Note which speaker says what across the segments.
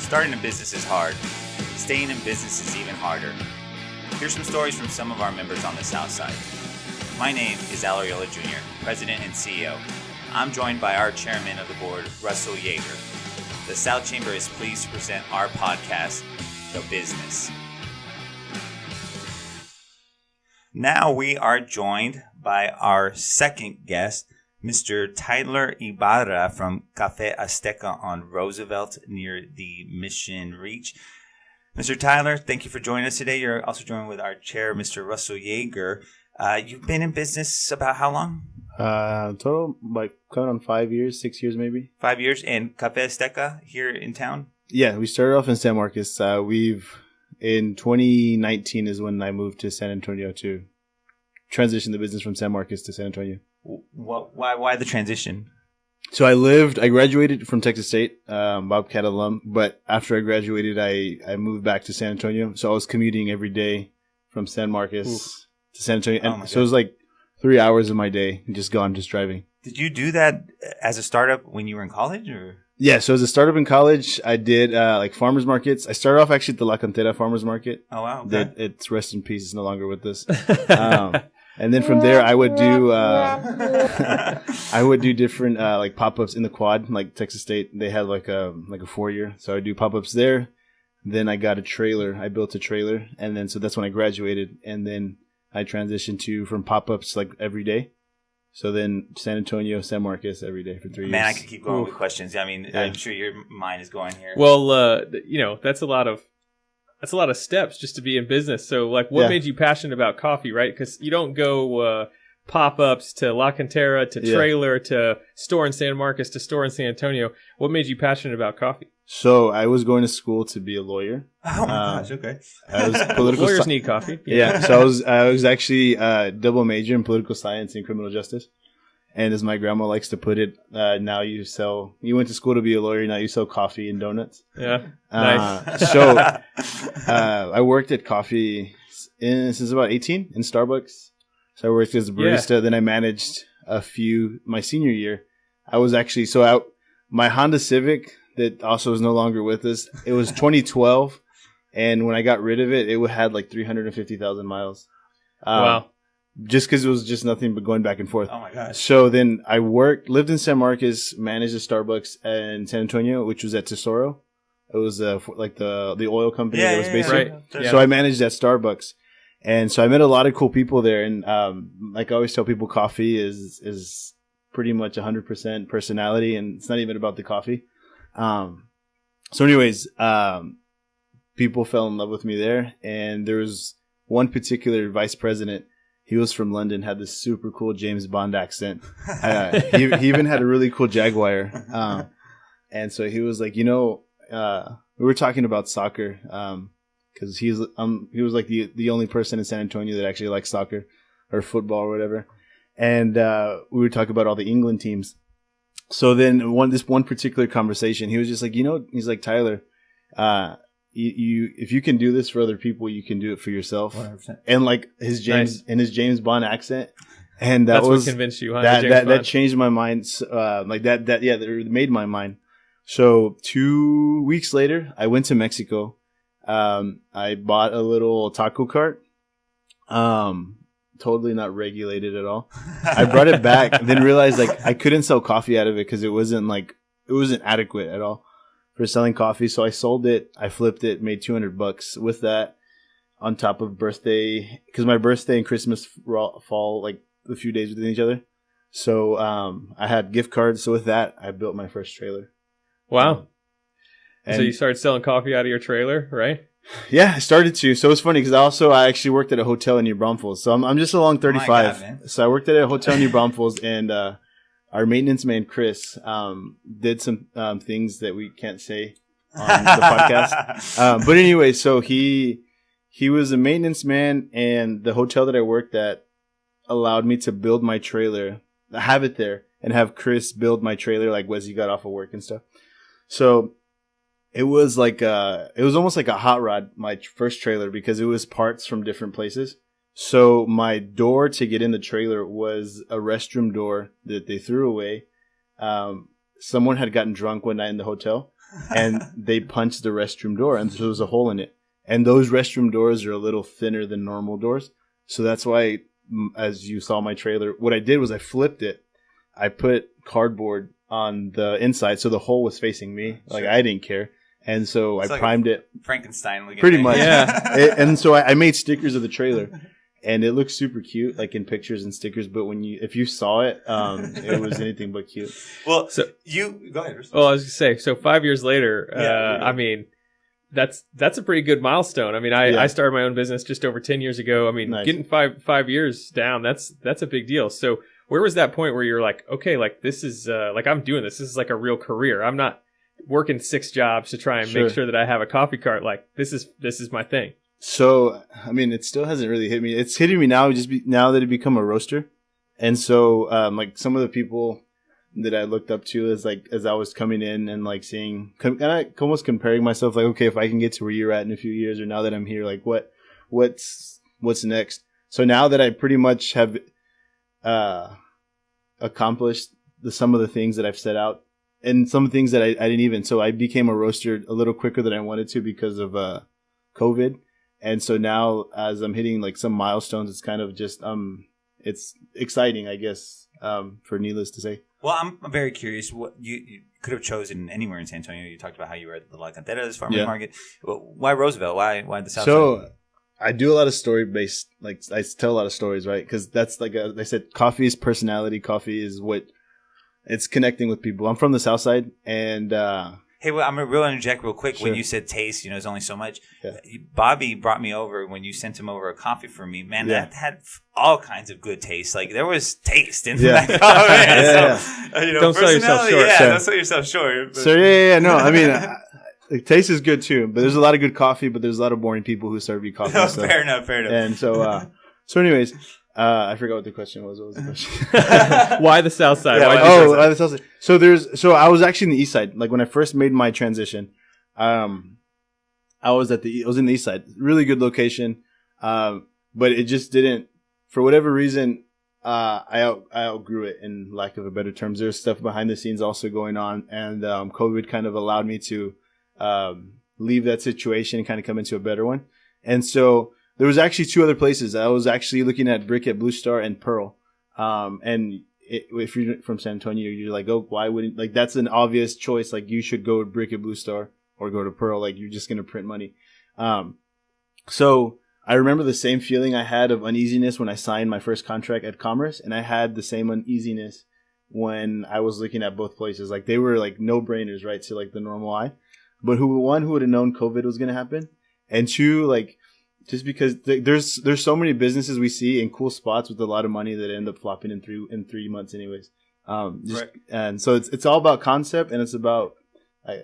Speaker 1: Starting a business is hard. Staying in business is even harder. Here's some stories from some of our members on the South Side. My name is Alariola Jr., President and CEO. I'm joined by our Chairman of the Board, Russell Yeager. The South Chamber is pleased to present our podcast, The Business. Now we are joined by our second guest, Mr. Tyler Ybarra from Cafe Azteca on Roosevelt near the Mission Reach. Mr. Tyler, thank you for joining us today. You're also joined with our chair, Mr. Russell Yeager. You've been in business about how long?
Speaker 2: Total, like coming on 5 years, 6 years maybe.
Speaker 1: 5 years. And Cafe Azteca here in town?
Speaker 2: Yeah, we started off in San Marcos. In 2019 is when I moved to San Antonio to transition the business from San Marcos to San Antonio.
Speaker 1: Why the transition?
Speaker 2: So I graduated from Texas State, Bobcat alum, but after I graduated, I moved back to San Antonio. So I was commuting every day from San Marcos to San Antonio. And so it was like 3 hours of my day just gone, just driving.
Speaker 1: Did you do that as a startup when you were in college, or?
Speaker 2: Yeah, so as a startup in college, I did like farmers markets. I started off actually at the La Cantera Farmers Market.
Speaker 1: Oh, wow. Okay.
Speaker 2: It's rest in peace. It's no longer with us. And then from there, I would do different like pop-ups in the quad, like Texas State. They had like a 4-year, so I do pop-ups there. Then I got a trailer. I built a trailer, and then so that's when I graduated. And then I transitioned from pop-ups like every day. So then San Antonio, San Marcos every day for 3 years.
Speaker 1: Man, I could keep going with questions. I mean, yeah. I'm sure your mind is going here.
Speaker 3: Well, that's a lot of steps just to be in business. So, like, what made you passionate about coffee, right? Because you don't go pop-ups to La Cantera to trailer to store in San Marcos to store in San Antonio. What made you passionate about coffee?
Speaker 2: So I was going to school to be a lawyer.
Speaker 1: Oh my gosh! Okay.
Speaker 2: I was political.
Speaker 3: Lawyers need coffee.
Speaker 2: Yeah. So I was actually double major in political science and criminal justice. And as my grandma likes to put it, now you went to school to be a lawyer, now you sell coffee and donuts.
Speaker 3: Yeah, nice.
Speaker 2: So I worked at coffee since about 18 in Starbucks. So I worked as a barista. Yeah. Then I managed my senior year. I was actually, my Honda Civic that also is no longer with us, it was 2012. And when I got rid of it, it had like 350,000 miles.
Speaker 3: Wow.
Speaker 2: Just because it was just nothing but going back and forth.
Speaker 1: Oh my gosh!
Speaker 2: So then I lived in San Marcos, managed a Starbucks in San Antonio, which was at Tesoro. It was like the oil company that was based
Speaker 3: right.
Speaker 2: Yeah. So I managed that Starbucks, and so I met a lot of cool people there. And like I always tell people, coffee is pretty much 100% personality, and it's not even about the coffee. So anyways, people fell in love with me there, and there was one particular vice president. He was from London, had this super cool James Bond accent. He even had a really cool Jaguar. And so he was like, we were talking about soccer because he was like the only person in San Antonio that actually likes soccer or football or whatever. And we were talking about all the England teams. So then this one particular conversation, he was just like, he's like, Tyler, if you can do this for other people, you can do it for yourself.
Speaker 1: 100%.
Speaker 2: And like his James Bond accent, and
Speaker 3: that's what convinced you, huh?
Speaker 2: That changed my mind. That made my mind. So 2 weeks later, I went to Mexico. I bought a little taco cart. Totally not regulated at all. I brought it back, then realized like I couldn't sell coffee out of it because it wasn't adequate at all for selling coffee. So I sold it. I flipped it, made $200 with that on top of birthday, because my birthday and Christmas fall like a few days within each other. So I had gift cards. So with that, I built my first trailer.
Speaker 3: Wow. So you started selling coffee out of your trailer, right?
Speaker 2: Yeah, I started to. So it's funny because I actually worked at a hotel in New Braunfels. So I'm just along 35. Oh my God, so I worked at a hotel in New Braunfels, and our maintenance man, Chris, did some things that we can't say on the podcast. But anyway, so he was a maintenance man, and the hotel that I worked at allowed me to build my trailer, have it there, and have Chris build my trailer like as he got off of work and stuff. So it was almost like a hot rod, my first trailer, because it was parts from different places. So my door to get in the trailer was a restroom door that they threw away. Someone had gotten drunk one night in the hotel, and they punched the restroom door, and so there was a hole in it. And those restroom doors are a little thinner than normal doors. So that's why, as you saw my trailer, what I did was I flipped it. I put cardboard on the inside, so the hole was facing me. Like, I didn't care. And so I primed it.
Speaker 1: Frankenstein looking
Speaker 2: pretty
Speaker 1: thing.
Speaker 2: much.
Speaker 3: Yeah.
Speaker 2: And so I made stickers of the trailer. And it looks super cute, like in pictures and stickers. But if you saw it, it was anything but cute.
Speaker 1: Well, so you go ahead.
Speaker 3: Well, I was going to say, so 5 years later, I mean, that's a pretty good milestone. I mean, I started my own business just over 10 years ago. I mean, getting five years down, that's a big deal. So where was that point where you're like, okay, like this is like I'm doing this. This is like a real career. I'm not working 6 jobs to try and make sure that I have a coffee cart. Like this is my thing.
Speaker 2: So, I mean, it still hasn't really hit me. It's hitting me now, now that I become a roaster. And so, like some of the people that I looked up to as I was coming in and like seeing, kind of almost comparing myself, like, okay, if I can get to where you're at in a few years, or now that I'm here, like what's next? So now that I pretty much have, accomplished some of the things that I've set out, and some things that I didn't even, so I became a roaster a little quicker than I wanted to because of, COVID. And so now, as I'm hitting like some milestones, it's kind of just it's exciting, I guess, for needless to say.
Speaker 1: Well, I'm very curious. What you could have chosen anywhere in San Antonio. You talked about how you were at the La Cantera's farmers market. Well, why Roosevelt? Why the South Side?
Speaker 2: I do a lot of story based, like I tell a lot of stories, right? Because that's like I said, coffee is personality. Coffee is what it's connecting with people. I'm from the South Side, and
Speaker 1: hey, well, I'm going to interject real quick.
Speaker 2: Sure.
Speaker 1: When you said taste, there's only so much.
Speaker 2: Yeah.
Speaker 1: Bobby brought me over when you sent him over a coffee for me. Man, that had all kinds of good taste. Like, there was taste in that coffee.
Speaker 3: Don't sell yourself short.
Speaker 1: Don't sell yourself short.
Speaker 2: So, no, I mean, the taste is good too, but there's a lot of good coffee, but there's a lot of boring people who serve you coffee.
Speaker 1: No, fair enough.
Speaker 2: And so, anyways, I forgot what the question was. What was the question?
Speaker 3: Why the South Side?
Speaker 2: Why the South Side? So I was actually in the East Side. Like when I first made my transition, I was in the East Side. Really good location, but it just didn't, for whatever reason, I outgrew it, in lack of a better terms. There's stuff behind the scenes also going on, and COVID kind of allowed me to leave that situation and kind of come into a better one. And so there was actually 2 other places. I was actually looking at Brick at Blue Star and Pearl. If you're from San Antonio, you're like, oh, why wouldn't, like, that's an obvious choice. Like, you should go to Brick at Blue Star or go to Pearl. Like, you're just going to print money. So I remember the same feeling I had of uneasiness when I signed my first contract at Commerce. And I had the same uneasiness when I was looking at both places. Like, they were like no brainers, right? To like the normal eye. But who would have known COVID was going to happen? And 2, like, just because there's so many businesses we see in cool spots with a lot of money that end up flopping in 3 months anyways. Right. And so it's all about concept, and it's about,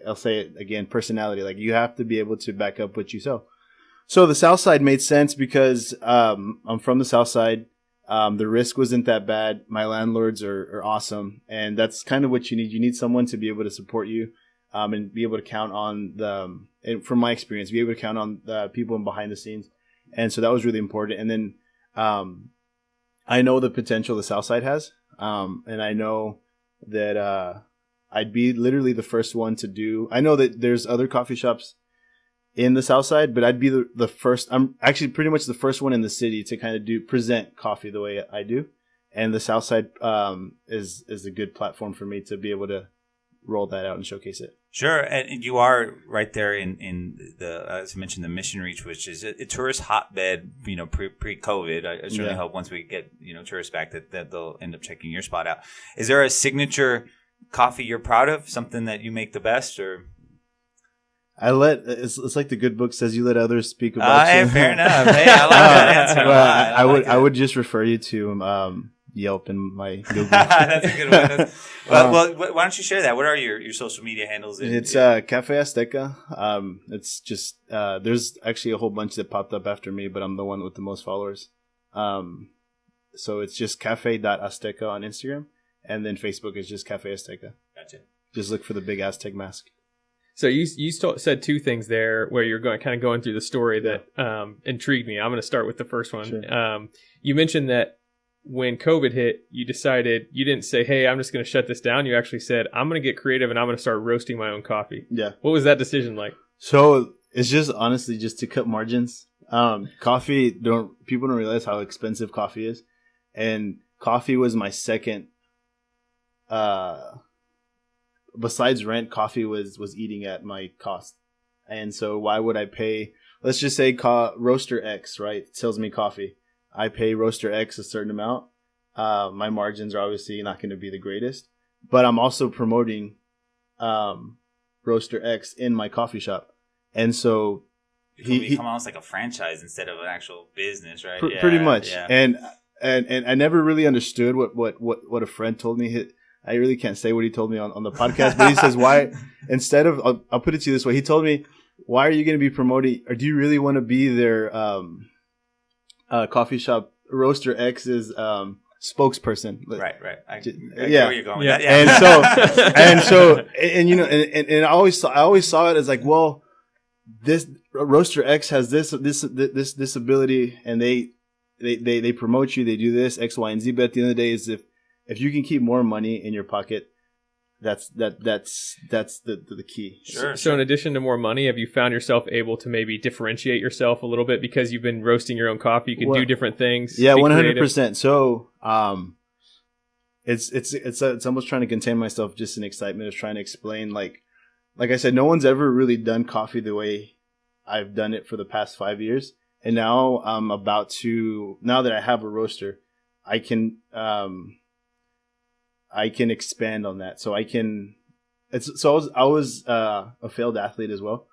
Speaker 2: I'll say it again, personality. Like, you have to be able to back up what you sell. So the South Side made sense because I'm from the South Side. The risk wasn't that bad. My landlords are awesome, and that's kind of what you need. You need someone to be able to support you. And be able to count on and from my experience, be able to count on the people behind the scenes. And so that was really important. And then, I know the potential the South Side has. And I know that, I'd be literally the first one to do. I know that there's other coffee shops in the South Side, but I'd be the first. I'm actually pretty much the first one in the city to kind of present coffee the way I do. And the South Side, is a good platform for me to be able to roll that out and showcase it.
Speaker 1: Sure, and you are right there in the, as I mentioned, the Mission Reach, which is a tourist hotbed. Pre-COVID, I certainly hope once we get tourists back that they'll end up checking your spot out. Is there a signature coffee you're proud of? Something that you make the best, or?
Speaker 2: It's like the good book says, you let others speak about you.
Speaker 1: Fair enough. Hey, I like that answer.
Speaker 2: Well, I would just refer you to Yelp and my Google.
Speaker 1: That's a good one. Well, why don't you share that? What are your social media handles?
Speaker 2: It's Cafe Azteca. It's just there's actually a whole bunch that popped up after me, but I'm the one with the most followers. So it's just cafe.azteca on Instagram, and then Facebook is just Cafe Azteca.
Speaker 1: Gotcha. Just
Speaker 2: look for the big Aztec mask.
Speaker 3: So you said 2 things there where you're going through the story that intrigued me. I'm going to start with the first one.
Speaker 2: Sure.
Speaker 3: You mentioned that when COVID hit, you decided, you didn't say, hey, I'm just going to shut this down. You actually said, I'm going to get creative and I'm going to start roasting my own coffee.
Speaker 2: Yeah.
Speaker 3: What was that decision like?
Speaker 2: So it's just honestly just to cut margins. Coffee, people don't realize how expensive coffee is. And coffee was my second, besides rent, coffee was eating at my cost. And so why would I pay, let's just say Roaster X, right? Sells me coffee. I pay Roaster X a certain amount. My margins are obviously not going to be the greatest, but I'm also promoting Roaster X in my coffee shop. And so
Speaker 1: he become almost like a franchise instead of an actual business, right?
Speaker 2: Pretty much.
Speaker 1: Yeah.
Speaker 2: And I never really understood what a friend told me. I really can't say what he told me on the podcast, but he says, why, instead of, I'll put it to you this way. He told me, why are you going to be promoting, or do you really want to be their coffee shop Roaster X's spokesperson?
Speaker 1: Right. I get where you're going with that.
Speaker 2: Yeah. And I always saw it as like, well, this Roaster X has this ability, and they promote you, they do this X, Y, and Z. But at the end of the day, is if you can keep more money in your pocket, that's the key.
Speaker 3: Sure. So in addition to more money, have you found yourself able to maybe differentiate yourself a little bit because you've been roasting your own coffee? You can do different things.
Speaker 2: Yeah, 100%. So it's almost trying to contain myself just in excitement of trying to explain, like I said, no one's ever really done coffee the way I've done it for the past 5 years. And now I'm now that I have a roaster, I can expand on that. So I was a failed athlete as well.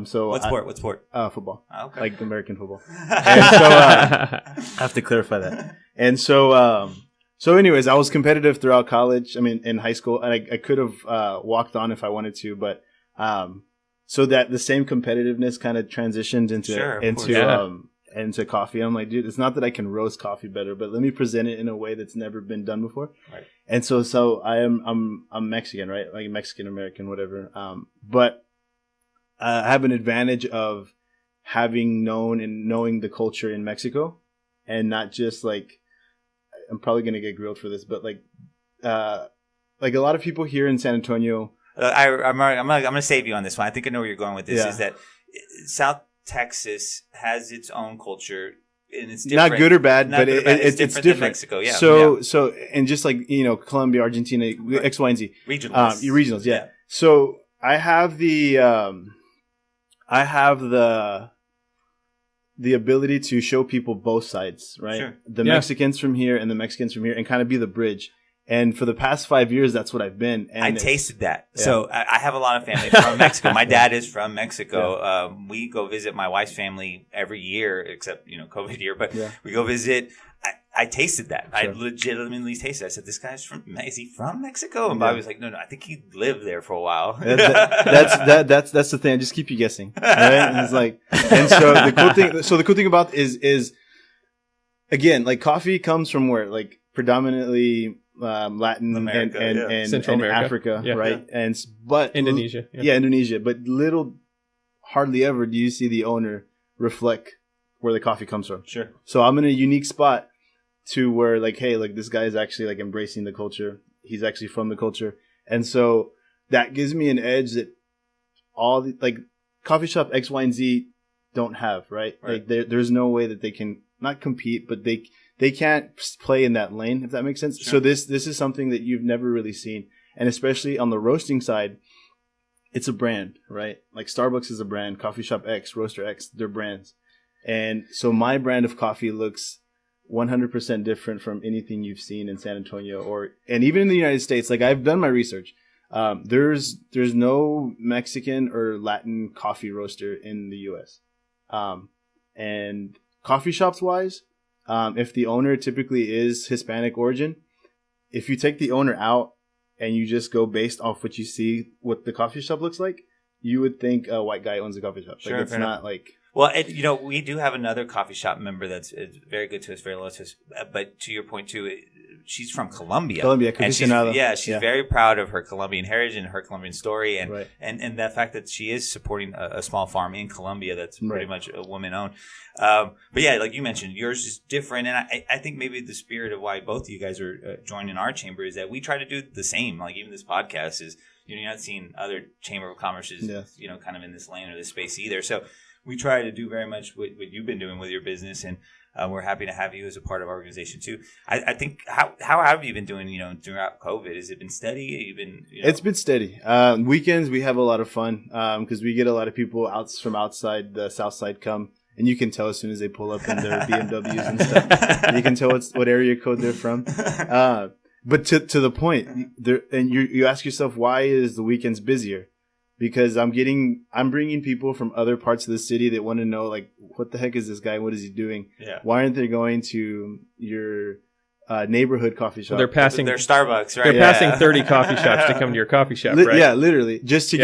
Speaker 2: So
Speaker 1: what sport?
Speaker 2: Football.
Speaker 1: Oh, okay.
Speaker 2: Like American football. And so I have to clarify that. And so anyways, I was competitive throughout college. I mean, in high school, and I could have walked on if I wanted to, but so that the same competitiveness kind of transitioned into coffee. I'm like, dude, it's not that I can roast coffee better, but let me present it in a way that's never been done before.
Speaker 1: Right.
Speaker 2: And so I'm Mexican, right? Like Mexican American, whatever. But I have an advantage of having knowing the culture in Mexico, and not just like, I'm probably gonna get grilled for this, but like a lot of people here in San Antonio.
Speaker 1: I'm gonna save you on this one. I think I know where you're going with this. Yeah. Is that South Texas has its own culture, and it's different.
Speaker 2: Not good or bad, but it's different than
Speaker 1: Mexico. Yeah.
Speaker 2: So and just like Colombia, Argentina, right. X, Y, and Z regionals. Yeah. So I have the ability to show people both sides, right? Sure. The Mexicans from here and the Mexicans from here, and kind of be the bridge. And for the past 5 years, that's what I've been. And
Speaker 1: I tasted that. Yeah. So I have a lot of family from Mexico. My dad is from Mexico. Yeah. We go visit my wife's family every year, except, COVID year. But we go visit. I tasted that. Sure. I legitimately tasted it. I said, "This guy's is he from Mexico?" And Bobby was like, "No, I think he lived there for a while."
Speaker 2: That's the thing. I just keep you guessing. Right? And it's like, and so the cool thing about is again, like coffee comes from where? Like predominantly Latin America, and Central America. Africa, right? Yeah. But
Speaker 3: Indonesia,
Speaker 2: Indonesia. But hardly ever do you see the owner reflect where the coffee comes from.
Speaker 1: Sure.
Speaker 2: So I'm in a unique spot to where, like, hey, like this guy is actually like embracing the culture. He's actually from the culture, and so that gives me an edge that all the like coffee shop X, Y, and Z don't have. Right? Like there's no way that they can not compete, but they can't play in that lane, if that makes sense. Sure. So this is something that you've never really seen. And especially on the roasting side, it's a brand, right? Like Starbucks is a brand, Coffee Shop X, Roaster X, they're brands. And so my brand of coffee looks 100% different from anything you've seen in San Antonio and even in the United States. Like I've done my research. There's no Mexican or Latin coffee roaster in the US. And coffee shops wise, if the owner typically is Hispanic origin, if you take the owner out and you just go based off what you see, what the coffee shop looks like, you would think a white guy owns a coffee shop.
Speaker 1: Sure,
Speaker 2: like it's not like.
Speaker 1: Well, we do have another coffee shop member that's very good to us, very loyal to us. But to your point too, she's from Colombia.
Speaker 2: And
Speaker 1: she's very proud of her Colombian heritage and her Colombian story, and
Speaker 2: right.
Speaker 1: and the fact that she is supporting a small farm in Colombia that's pretty much a woman owned. But yeah, like you mentioned, yours is different, and I think maybe the spirit of why both of you guys are joining our chamber is that we try to do the same. Like even this podcast is, you're not seeing other chamber of commerces, kind of in this lane or this space either. So we try to do very much what you've been doing with your business, and we're happy to have you as a part of our organization too. I think how have you been doing? Throughout COVID, has it been steady? You've been.
Speaker 2: It's been steady. Weekends we have a lot of fun because we get a lot of people from outside the South Side come. And you can tell as soon as they pull up in their BMWs and stuff. You can tell what area code they're from. But to the point, and you ask yourself, why is the weekends busier? Because I'm bringing people from other parts of the city that want to know, like, what the heck is this guy? What is he doing?
Speaker 1: Yeah.
Speaker 2: Why aren't they going to your neighborhood coffee shop?
Speaker 3: They're passing
Speaker 1: their Starbucks, right?
Speaker 3: They're passing 30 coffee shops to come to your coffee shop, right?
Speaker 2: Yeah, literally, just to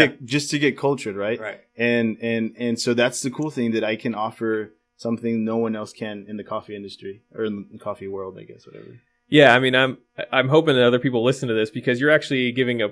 Speaker 2: get cultured, right?
Speaker 1: Right.
Speaker 2: And so that's the cool thing, that I can offer something no one else can in the coffee industry or in the coffee world, I guess, whatever.
Speaker 3: Yeah, I mean, I'm hoping that other people listen to this, because you're actually giving a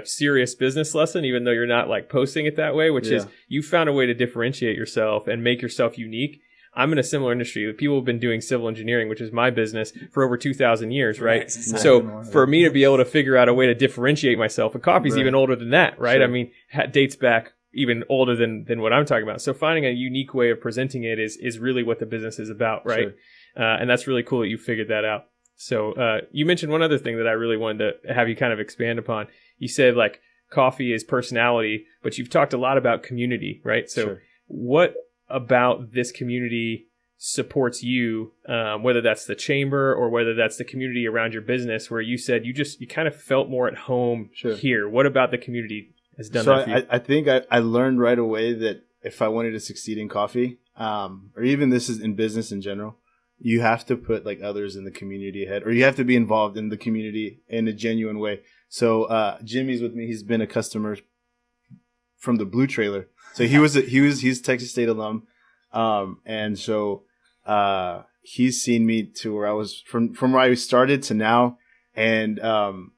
Speaker 3: serious business lesson, even though you're not like posting it that way, which is you found a way to differentiate yourself and make yourself unique. I'm in a similar industry. People have been doing civil engineering, which is my business, for over 2,000 years, right? So for me to be able to figure out a way to differentiate myself, and coffee's even older than that, right? Sure. I mean, dates back even older than what I'm talking about. So finding a unique way of presenting it is really what the business is about, right? Sure. And that's really cool that you figured that out. So you mentioned one other thing that I really wanted to have you kind of expand upon. You said like coffee is personality, but you've talked a lot about community, right? So what about this community supports you, whether that's the chamber or whether that's the community around your business, where you said you kind of felt more at home here? What about the community has done that for you?
Speaker 2: I think I learned right away that if I wanted to succeed in coffee, or even this is in business in general, you have to put like others in the community ahead, or you have to be involved in the community in a genuine way. So Jimmy's with me. He's been a customer from the Blue Trailer. So he's Texas State alum. And so he's seen me to where I was from where I started to now. And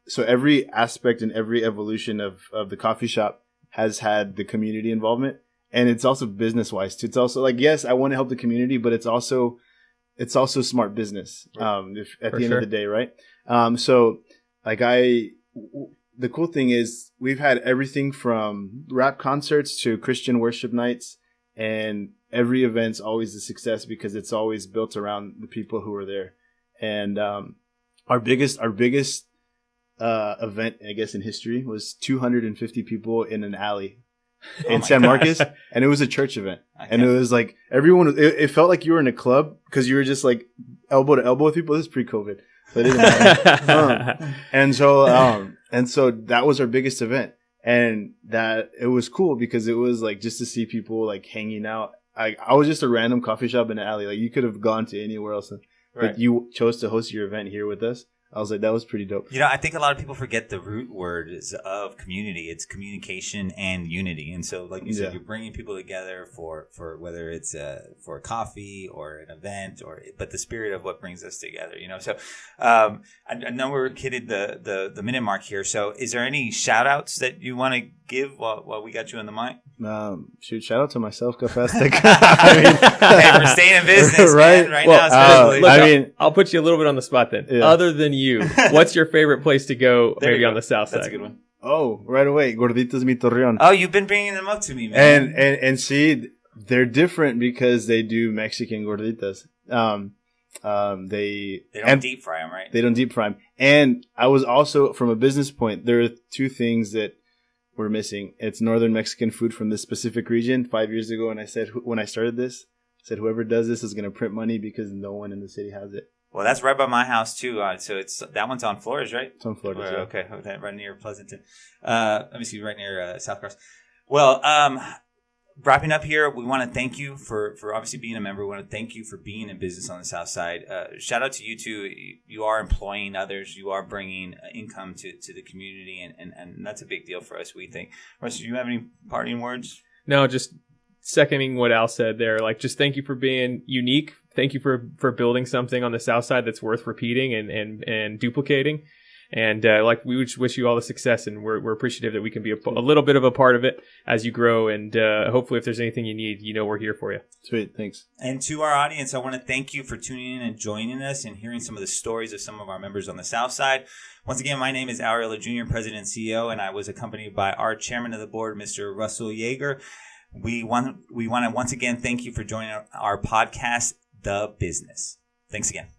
Speaker 2: so every aspect and every evolution of the coffee shop has had the community involvement. And it's also business wise too. It's also like, yes, I want to help the community, but it's also smart business. At the end of the day, right? So like the cool thing is we've had everything from rap concerts to Christian worship nights, and every event's always a success because it's always built around the people who are there. And our biggest event, I guess, in history was 250 people in an alley in San Marcos, and it was a church event. And it was like everyone. It felt like you were in a club because you were just like elbow to elbow with people. This is pre-COVID, so it didn't matter. And so that was our biggest event, and that it was cool because it was like just to see people like hanging out. I was just a random coffee shop in an alley. Like you could have gone to anywhere else, but you chose to host your event here with us. I was like, that was pretty dope.
Speaker 1: I think a lot of people forget the root words of community. It's communication and unity. And so, like you said, you're bringing people together for whether it's for a coffee or an event, but the spirit of what brings us together. So I know we're kidding the minute mark here. So is there any shout outs that you want to give while we got you on the mic?
Speaker 2: Shout out to myself, Cafe Azteca.
Speaker 1: Hey, we're staying in business,
Speaker 2: right?
Speaker 1: Man, right now. Especially.
Speaker 3: I'll put you a little bit on the spot then. Yeah. Other than you, what's your favorite place to go? Maybe on the south side.
Speaker 1: That's a good one.
Speaker 2: Oh, right away, Gorditas Mi Torreon.
Speaker 1: Oh, you've been bringing them up to me, man.
Speaker 2: And see, they're different because they do Mexican gorditas. They
Speaker 1: don't deep fry them, right?
Speaker 2: They don't deep fry them. And I was also, from a business point, there are two things that we're missing. It's Northern Mexican food from this specific region. 5 years ago, and I said, when I started this, I said, whoever does this is going to print money because no one in the city has it.
Speaker 1: Well, that's right by my house too. So that one's on Flores, right?
Speaker 2: It's on Flores.
Speaker 1: Okay, right near Pleasanton. Let me see, right near South Cross. Well, wrapping up here, we want to thank you for obviously being a member. We want to thank you for being in business on the South Side. Shout out to you too. You are employing others. You are bringing income to the community, and that's a big deal for us, we think. Russ, do you have any parting words?
Speaker 3: No, just seconding what Al said there. Like, just thank you for being unique. thank you for building something on the South Side that's worth repeating and duplicating. And we wish you all the success, and we're appreciative that we can be a little bit of a part of it as you grow. And hopefully, if there's anything you need, we're here for you.
Speaker 2: Sweet, thanks.
Speaker 1: And to our audience, I want to thank you for tuning in and joining us and hearing some of the stories of some of our members on the South Side. Once again, my name is Ariella Jr., President and CEO, and I was accompanied by our Chairman of the Board, Mr. Russell Yeager. We want to once again thank you for joining our podcast, The Business. Thanks again.